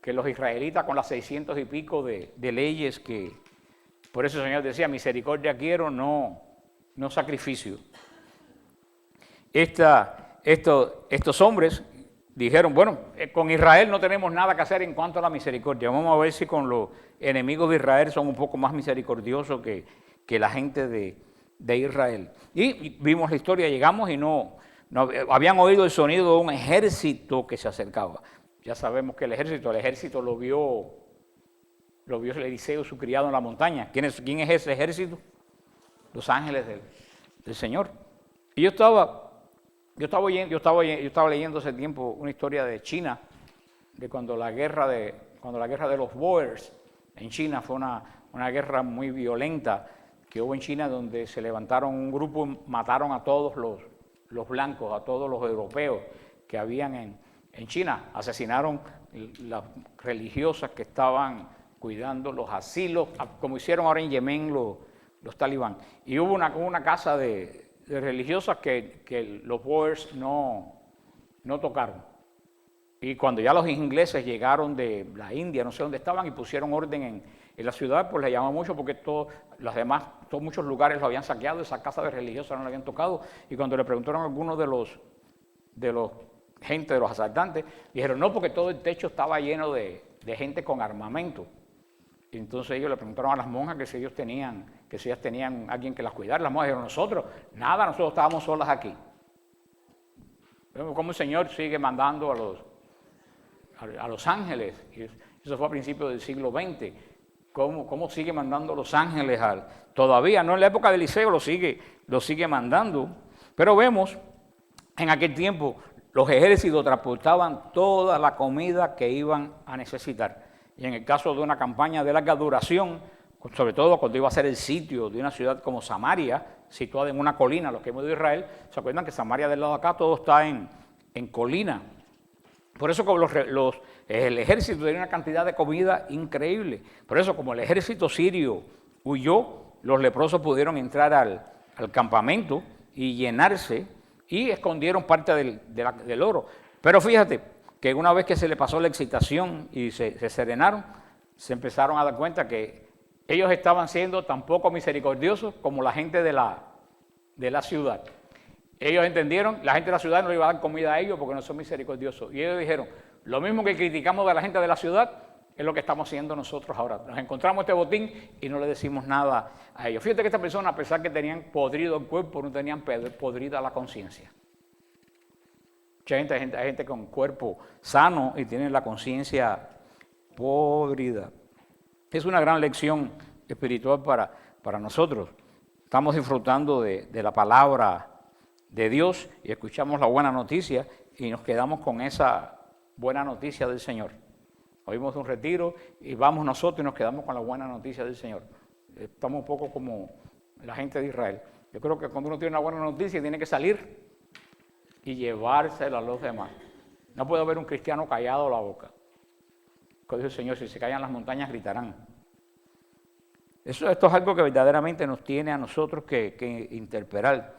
que los israelitas con las 600 y pico de leyes que... Por eso el Señor decía, misericordia quiero, no sacrificio. Estos hombres dijeron, bueno, con Israel no tenemos nada que hacer en cuanto a la misericordia. Vamos a ver si con los enemigos de Israel son un poco más misericordiosos que la gente de Israel. Y vimos la historia, llegamos y no habían oído el sonido de un ejército que se acercaba. Ya sabemos que el ejército lo vio Eliseo, su criado, en la montaña. ¿Quién es ese ejército? Los ángeles del Señor. Y yo estaba leyendo hace tiempo una historia de China, de cuando la guerra de los Boers en China fue una guerra muy violenta que hubo en China, donde se levantaron un grupo y mataron a todos los blancos, a todos los europeos que habían en China. Asesinaron las religiosas que estaban cuidando los asilos, como hicieron ahora en Yemen los talibán. Y hubo una casa de religiosas que los Boers no tocaron. Y cuando ya los ingleses llegaron de la India, no sé dónde estaban, y pusieron orden en la ciudad, pues les llamó mucho porque muchos lugares lo habían saqueado, esa casa de religiosas no la habían tocado. Y cuando le preguntaron a algunos de los gente de los asaltantes, dijeron no, porque todo el techo estaba lleno de gente con armamento. Y entonces ellos le preguntaron a las monjas que si ellas tenían alguien que las cuidara. Las monjas dijeron, nosotros estábamos solas aquí. Vemos cómo el Señor sigue mandando a los ángeles. Y eso fue a principios del siglo XX. Cómo sigue mandando a los ángeles todavía, no en la época de Eliseo lo sigue mandando. Pero vemos, en aquel tiempo, los ejércitos transportaban toda la comida que iban a necesitar. Y en el caso de una campaña de larga duración, sobre todo cuando iba a ser el sitio de una ciudad como Samaria, situada en una colina, los que hemos ido a Israel, ¿se acuerdan que Samaria del lado de acá todo está en colina? Por eso como el ejército tenía una cantidad de comida increíble. Por eso como el ejército sirio huyó, los leprosos pudieron entrar al campamento y llenarse y escondieron parte del oro. Pero fíjate que una vez que se le pasó la excitación y se serenaron, se empezaron a dar cuenta que ellos estaban siendo tan poco misericordiosos como la gente de la ciudad. Ellos entendieron, la gente de la ciudad no le iba a dar comida a ellos porque no son misericordiosos. Y ellos dijeron, lo mismo que criticamos de la gente de la ciudad, es lo que estamos haciendo nosotros ahora. Nos encontramos este botín y no le decimos nada a ellos. Fíjate que esta persona, a pesar que tenían podrido el cuerpo, no tenían podrida la conciencia. Hay gente con cuerpo sano y tienen la conciencia podrida. Es una gran lección espiritual para nosotros. Estamos disfrutando de la palabra de Dios y escuchamos la buena noticia y nos quedamos con esa buena noticia del Señor. Oímos un retiro y vamos nosotros y nos quedamos con la buena noticia del Señor. Estamos un poco como la gente de Israel. Yo creo que cuando uno tiene una buena noticia tiene que salir y llevársela a los demás. No puede haber un cristiano callado la boca. Como dice el Señor, si se callan las montañas gritarán. Esto es algo que verdaderamente nos tiene a nosotros que interpelar.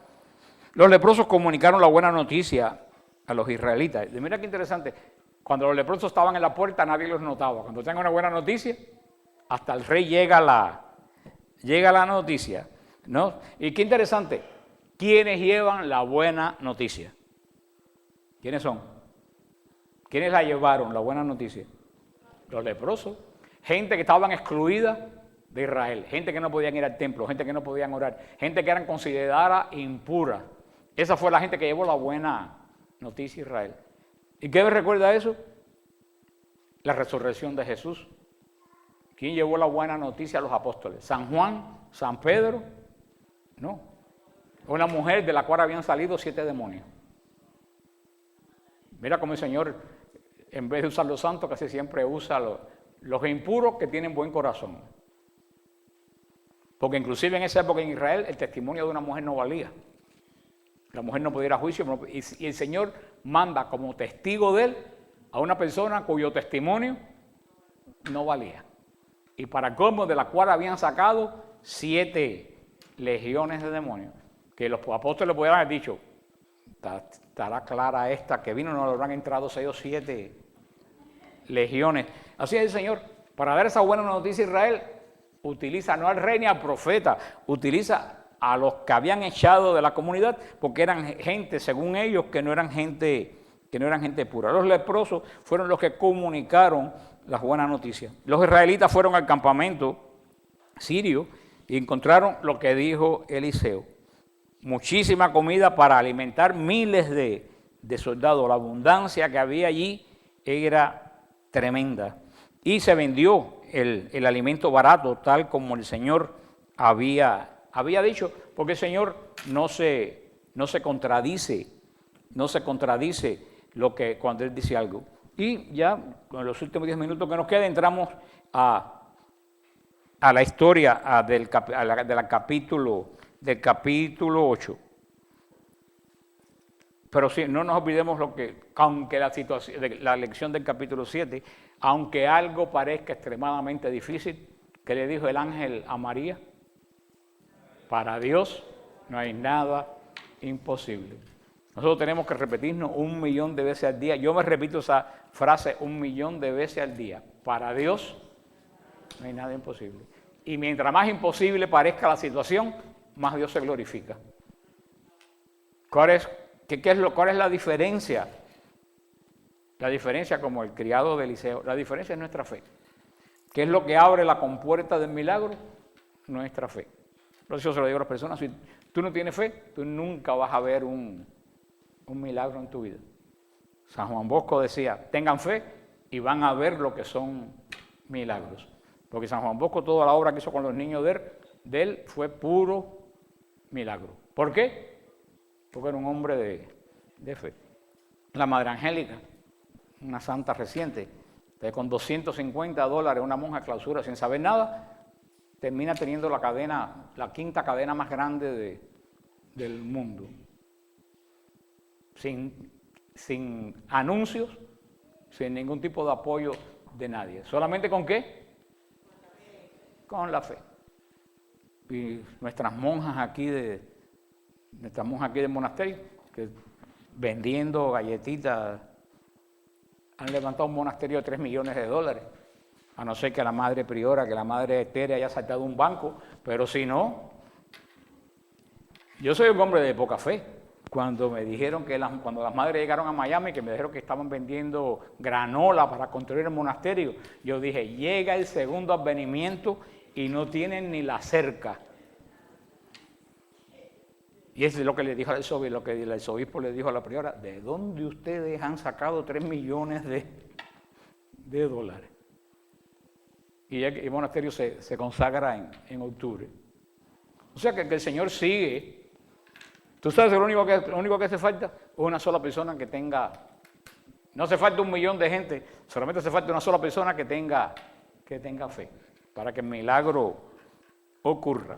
Los leprosos comunicaron la buena noticia a los israelitas. Y mira qué interesante, cuando los leprosos estaban en la puerta nadie los notaba. Cuando tengan una buena noticia, hasta el rey llega la noticia, ¿no? Y qué interesante, ¿quiénes llevan la buena noticia? ¿Quiénes son? ¿Quiénes la llevaron, la buena noticia? Los leprosos, gente que estaban excluida de Israel, gente que no podían ir al templo, gente que no podían orar, gente que eran consideradas impuras. Esa fue la gente que llevó la buena noticia a Israel. ¿Y qué me recuerda eso? La resurrección de Jesús. ¿Quién llevó la buena noticia a los apóstoles? ¿San Juan? ¿San Pedro? No. Una mujer de la cual habían salido 7 demonios. Mira cómo el Señor, en vez de usar los santos, casi siempre usa los impuros que tienen buen corazón. Porque inclusive en esa época en Israel el testimonio de una mujer no valía. La mujer no podía ir a juicio y el Señor manda como testigo de él a una persona cuyo testimonio no valía. Y para colmo, de la cual habían sacado 7 legiones de demonios. Que los apóstoles pudieran haber dicho, estará clara esta que vino, no le habrán entrado 6 o 7 legiones. Así es el Señor, para dar esa buena noticia a Israel, utiliza no al rey ni al profeta, utiliza a los que habían echado de la comunidad, porque eran gente, según ellos, que no eran gente pura. Los leprosos fueron los que comunicaron las buenas noticias. Los israelitas fueron al campamento sirio y encontraron lo que dijo Eliseo. Muchísima comida para alimentar miles de soldados. La abundancia que había allí era tremenda. Y se vendió el alimento barato, tal como el Señor había dicho, porque el Señor no se contradice cuando Él dice algo. Y ya en los últimos 10 minutos que nos quedan entramos a la historia del capítulo 8. Pero sí, no nos olvidemos aunque la lección del capítulo 7, aunque algo parezca extremadamente difícil, ¿qué le dijo el ángel a María? Para Dios no hay nada imposible. Nosotros tenemos que repetirnos 1.000.000 de veces al día. Yo me repito esa frase 1.000.000 de veces al día. Para Dios no hay nada imposible. Y mientras más imposible parezca la situación, más Dios se glorifica. ¿Cuál es la diferencia? La diferencia, como el criado de Eliseo, la diferencia es nuestra fe. ¿Qué es lo que abre la compuerta del milagro? Nuestra fe. Por eso yo se lo digo a las personas, si tú no tienes fe, tú nunca vas a ver un milagro en tu vida. San Juan Bosco decía, tengan fe y van a ver lo que son milagros. Porque San Juan Bosco, toda la obra que hizo con los niños de él fue puro milagro. ¿Por qué? Porque era un hombre de fe. La Madre Angélica, una santa reciente, con $250, una monja clausura sin saber nada, termina teniendo la quinta cadena más grande del mundo. Sin anuncios, sin ningún tipo de apoyo de nadie. ¿Solamente con qué? Con la fe. Y nuestras monjas aquí del monasterio, que vendiendo galletitas, han levantado un monasterio de $3 millones, a no ser que la madre priora, que la madre Eteria haya saltado un banco, pero si no, yo soy un hombre de poca fe. Cuando me dijeron cuando las madres llegaron a Miami, que me dijeron que estaban vendiendo granola para construir el monasterio, yo dije, llega el segundo advenimiento y no tienen ni la cerca. Y eso es lo que le dijo al arzobispo, lo que el arzobispo le dijo a la priora, ¿de dónde ustedes han sacado $3 millones? Y el monasterio se consagra en octubre. O sea que el Señor sigue. ¿Tú sabes lo único que hace falta? Es una sola persona que tenga, no hace falta 1 millón de gente, solamente hace falta una sola persona que tenga fe, para que el milagro ocurra.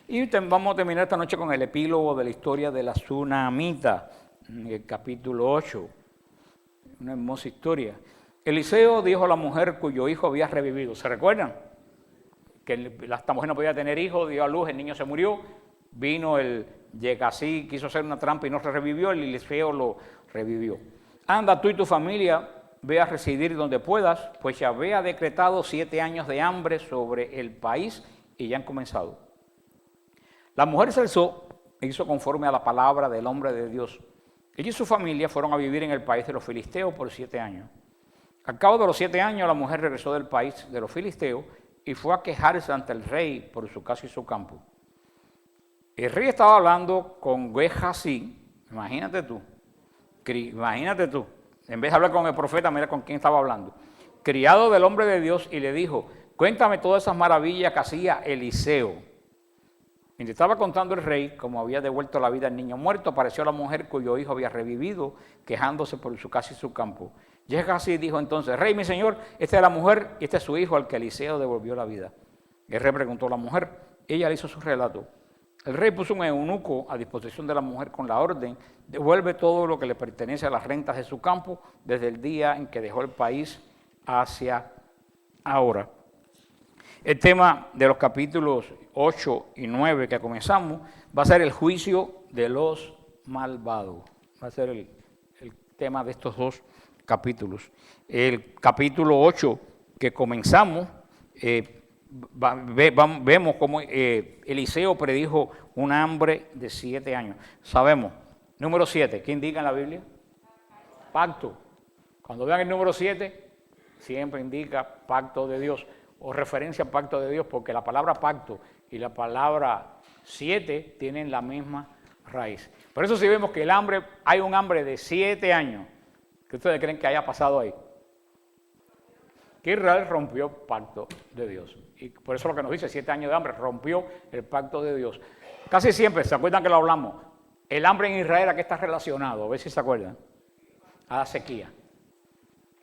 Y vamos a terminar esta noche con el epílogo de la historia de la tsunamita, en el capítulo 8. Una hermosa historia. Eliseo dijo a la mujer cuyo hijo había revivido. ¿Se recuerdan? Que esta mujer no podía tener hijos, dio a luz, el niño se murió. Vino el Gehazi, quiso hacer una trampa y no se revivió, el Eliseo lo revivió. Anda tú y tu familia, ve a residir donde puedas, pues Yahvé ha decretado 7 años de hambre sobre el país y ya han comenzado. La mujer se alzó e hizo conforme a la palabra del hombre de Dios. Ella y su familia fueron a vivir en el país de los filisteos por 7 años. Al cabo de los 7 años, la mujer regresó del país de los filisteos y fue a quejarse ante el rey por su casa y su campo. El rey estaba hablando con Gehazi, imagínate tú, en vez de hablar con el profeta, mira con quién estaba hablando, criado del hombre de Dios, y le dijo, cuéntame todas esas maravillas que hacía Eliseo. Mientras estaba contando el rey cómo había devuelto la vida al niño muerto, apareció la mujer cuyo hijo había revivido, quejándose por su casa y su campo. Gehazi dijo entonces, rey, mi señor, esta es la mujer y este es su hijo al que Eliseo devolvió la vida. El rey preguntó a la mujer, ella le hizo su relato. El rey puso un eunuco a disposición de la mujer con la orden, devuelve todo lo que le pertenece a las rentas de su campo desde el día en que dejó el país hacia ahora. El tema de los capítulos 8 y 9 que comenzamos va a ser el juicio de los malvados. Va a ser el tema de estos 2 capítulos. El capítulo 8 que comenzamos, vemos cómo Eliseo predijo un hambre de 7 años. Sabemos, número 7, ¿qué indica en la Biblia? Pacto. Cuando vean el número 7, siempre indica pacto de Dios o referencia al pacto de Dios, porque la palabra pacto y la palabra 7 tienen la misma raíz. Por eso si vemos que hay un hambre de 7 años, ¿qué ustedes creen que haya pasado ahí? Que Israel rompió el pacto de Dios. Y por eso lo que nos dice 7 años de hambre, rompió el pacto de Dios. Casi siempre, ¿se acuerdan que lo hablamos? El hambre en Israel, ¿a qué está relacionado? A ver si se acuerdan. A la sequía.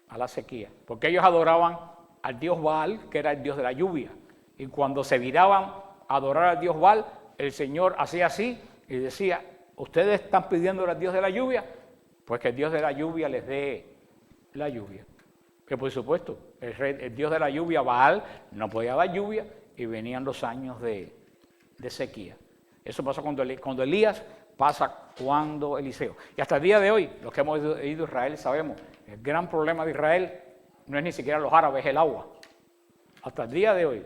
A la sequía. Porque ellos adoraban al dios Baal, que era el dios de la lluvia. Y cuando se viraban a adorar al dios Baal, el Señor hacía así y decía, ¿ustedes están pidiendo al dios de la lluvia? Pues que el dios de la lluvia les dé la lluvia. Que por supuesto, el dios de la lluvia, Baal, no podía dar lluvia y venían los años de sequía. Eso pasó cuando Elías, pasa cuando Eliseo. Y hasta el día de hoy, los que hemos ido a Israel sabemos, el gran problema de Israel no es ni siquiera los árabes, es el agua. Hasta el día de hoy,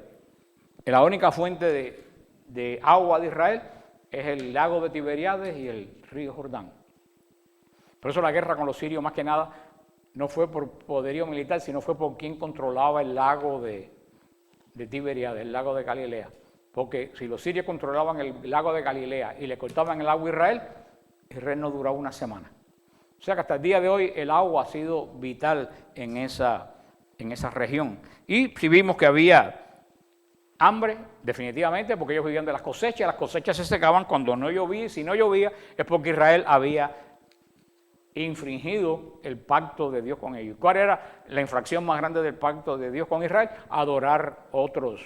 la única fuente de agua de Israel es el lago de Tiberíades y el río Jordán. Por eso la guerra con los sirios, más que nada, no fue por poderío militar, sino fue por quien controlaba el lago de Tiberíades, el lago de Galilea. Porque si los sirios controlaban el lago de Galilea y le cortaban el agua a Israel, Israel no duraba una semana. O sea que hasta el día de hoy el agua ha sido vital en esa región. Y si vimos que había hambre, definitivamente, porque ellos vivían de las cosechas se secaban cuando no llovía, y si no llovía es porque Israel había infringido el pacto de Dios con ellos. ¿Cuál era la infracción más grande del pacto de Dios con Israel? Adorar otros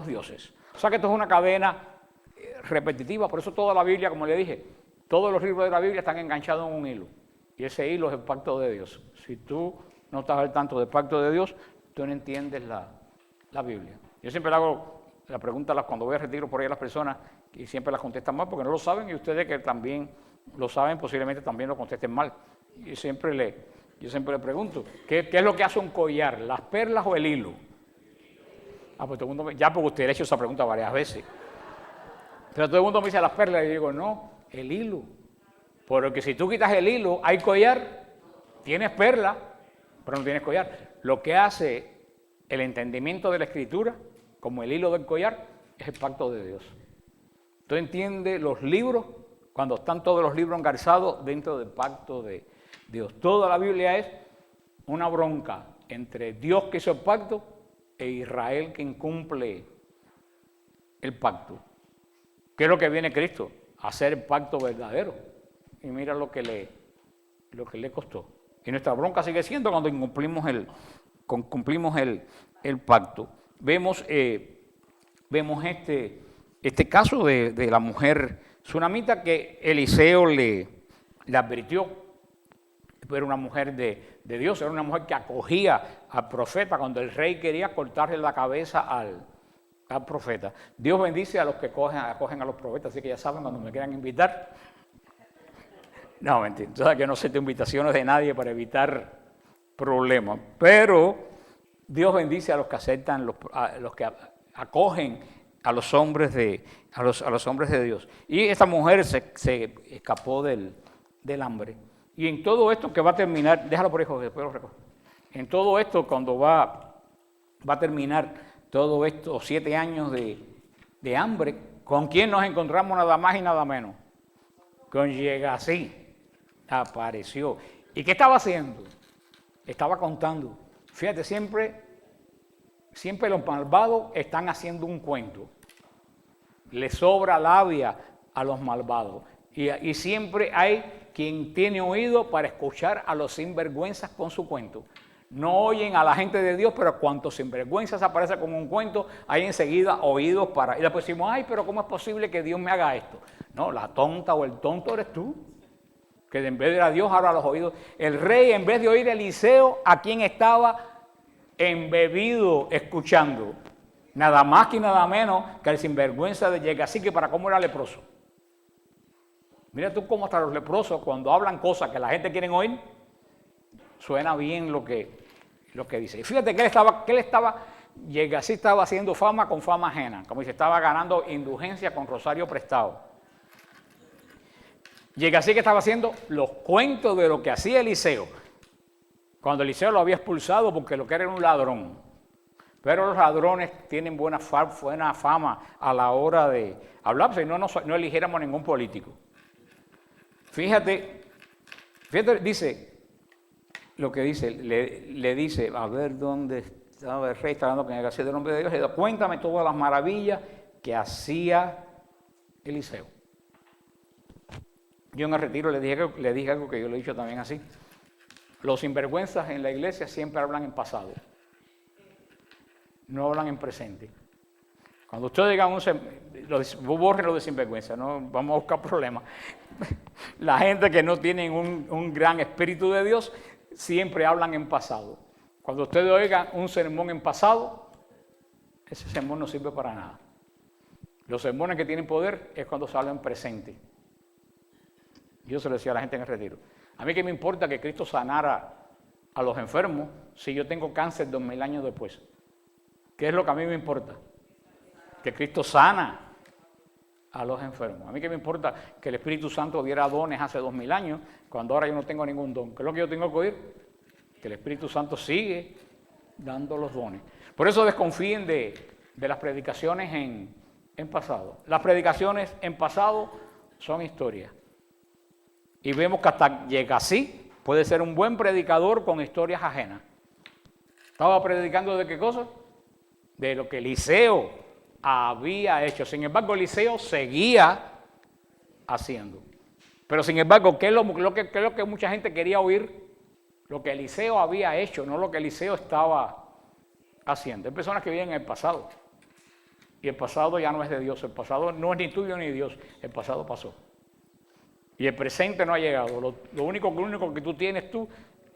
dioses. O sea que esto es una cadena repetitiva, por eso toda la Biblia, como le dije, todos los libros de la Biblia están enganchados en un hilo, y ese hilo es el pacto de Dios. Si tú no estás al tanto del pacto de Dios, tú no entiendes la Biblia. Yo siempre le hago la pregunta cuando voy a retiro por ahí a las personas, y siempre las contestan mal porque no lo saben, y ustedes que también lo saben posiblemente también lo contesten mal. Yo siempre le pregunto, ¿qué es lo que hace un collar, las perlas o el hilo? Pues todo el mundo, ya porque usted le ha hecho esa pregunta varias veces. Pero todo el mundo me dice las perlas y yo digo, no, el hilo. Porque si tú quitas el hilo, hay collar, tienes perla, pero no tienes collar. Lo que hace el entendimiento de la Escritura, como el hilo del collar, es el pacto de Dios. Tú entiendes los libros cuando están todos los libros engarzados dentro del pacto de Dios. Toda la Biblia es una bronca entre Dios que hizo el pacto e Israel que incumple el pacto. ¿Qué es lo que viene Cristo? A hacer el pacto verdadero. Y mira lo que le costó. Y nuestra bronca sigue siendo cuando incumplimos el pacto. Vemos este caso de la mujer sunamita que Eliseo le advirtió. Era una mujer de Dios, era una mujer que acogía al profeta cuando el rey quería cortarle la cabeza al profeta. Dios bendice a los que acogen a los profetas, así que ya saben, cuando me quieran invitar. No, mentira, entonces que no acepto invitaciones de nadie para evitar problemas, pero Dios bendice a los que aceptan, a los que acogen a los hombres de Dios. Y esta mujer se escapó del hambre. Y en todo esto que va a terminar, déjalo por ahí, Jorge, después lo recojo. En todo esto, cuando va a terminar todo estos 7 años de hambre, ¿con quién nos encontramos nada más y nada menos? Con Gehazi. Apareció. ¿Y qué estaba haciendo? Estaba contando. Fíjate, siempre los malvados están haciendo un cuento. Le sobra labia a los malvados. Y siempre hay quien tiene oído para escuchar a los sinvergüenzas con su cuento. No oyen a la gente de Dios, pero cuantos sinvergüenzas aparece con un cuento, hay enseguida oídos para... Y después decimos, ay, pero ¿cómo es posible que Dios me haga esto? No, la tonta o el tonto eres tú, que en vez de ir a Dios ahora los oídos. El rey, en vez de oír a Eliseo, ¿a quién estaba embebido escuchando? Nada más que nada menos que el sinvergüenza de Gehazi, que para cómo era leproso. Mira tú cómo hasta los leprosos, cuando hablan cosas que la gente quiere oír, suena bien lo que dice. Y fíjate que Gehazi estaba haciendo fama con fama ajena, como dice, estaba ganando indulgencia con rosario prestado. Gehazi que estaba haciendo los cuentos de lo que hacía Eliseo, cuando Eliseo lo había expulsado porque lo que era un ladrón. Pero los ladrones tienen buena fama a la hora de hablar, si no eligiéramos ningún político. Fíjate, dice lo que dice, le dice, a ver dónde estaba el rey, está hablando con Gehazi del nombre de Dios, le dice, cuéntame todas las maravillas que hacía Eliseo. Yo en el retiro le dije algo que yo le he dicho también así. Los sinvergüenzas en la iglesia siempre hablan en pasado, no hablan en presente. Cuando ustedes digan borren lo de sinvergüenza, no vamos a buscar problemas. La gente que no tiene un gran espíritu de Dios siempre hablan en pasado. Cuando ustedes oigan un sermón en pasado, ese sermón no sirve para nada. Los sermones que tienen poder es cuando se habla en presente. Yo se lo decía a la gente en el retiro. A mí qué me importa que Cristo sanara a los enfermos si yo tengo cáncer 2000 años después. ¿Qué es lo que a mí me importa? Que Cristo sana a los enfermos. A mí qué me importa que el Espíritu Santo diera dones hace 2000 años, cuando ahora yo no tengo ningún don. ¿Qué es lo que yo tengo que oír? Que el Espíritu Santo sigue dando los dones. Por eso desconfíen de las predicaciones en pasado. Las predicaciones en pasado son historias. Y vemos que hasta llega así, puede ser un buen predicador con historias ajenas. ¿Estaba predicando de qué cosa? De lo que Eliseo había hecho. Sin embargo, Eliseo seguía haciendo. Pero sin embargo, ¿qué es lo que mucha gente quería oír? Lo que Eliseo había hecho, no lo que Eliseo estaba haciendo. Hay personas que viven en el pasado. Y el pasado ya no es de Dios. El pasado no es ni tuyo ni de Dios. El pasado pasó. Y el presente no ha llegado. Lo único que tú tienes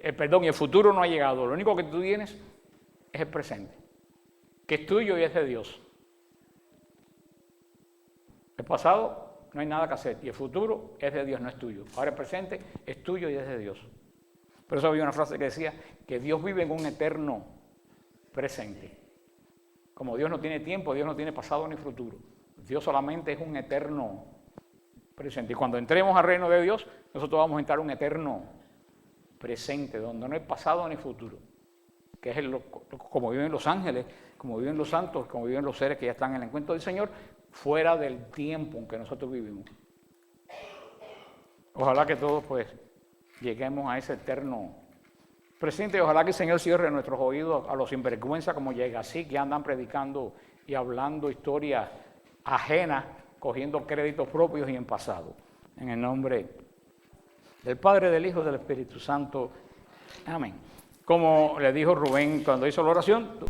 y el futuro no ha llegado. Lo único que tú tienes es el presente, que es tuyo y es de Dios. El pasado no hay nada que hacer y el futuro es de Dios, no es tuyo. Ahora el presente es tuyo y es de Dios. Por eso había una frase que decía que Dios vive en un eterno presente. Como Dios no tiene tiempo, Dios no tiene pasado ni futuro. Dios solamente es un eterno presente. Y cuando entremos al reino de Dios, nosotros vamos a entrar a un eterno presente, donde no hay pasado ni futuro. Que es como viven los ángeles, como viven los santos, como viven los seres que ya están en el encuentro del Señor, fuera del tiempo en que nosotros vivimos. Ojalá que todos pues lleguemos a ese eterno presente. Ojalá que el Señor cierre nuestros oídos a los sinvergüenza como llega así, que andan predicando y hablando historias ajenas, cogiendo créditos propios y en pasado. En el nombre del Padre, del Hijo y del Espíritu Santo. Amén. Como le dijo Rubén cuando hizo la oración,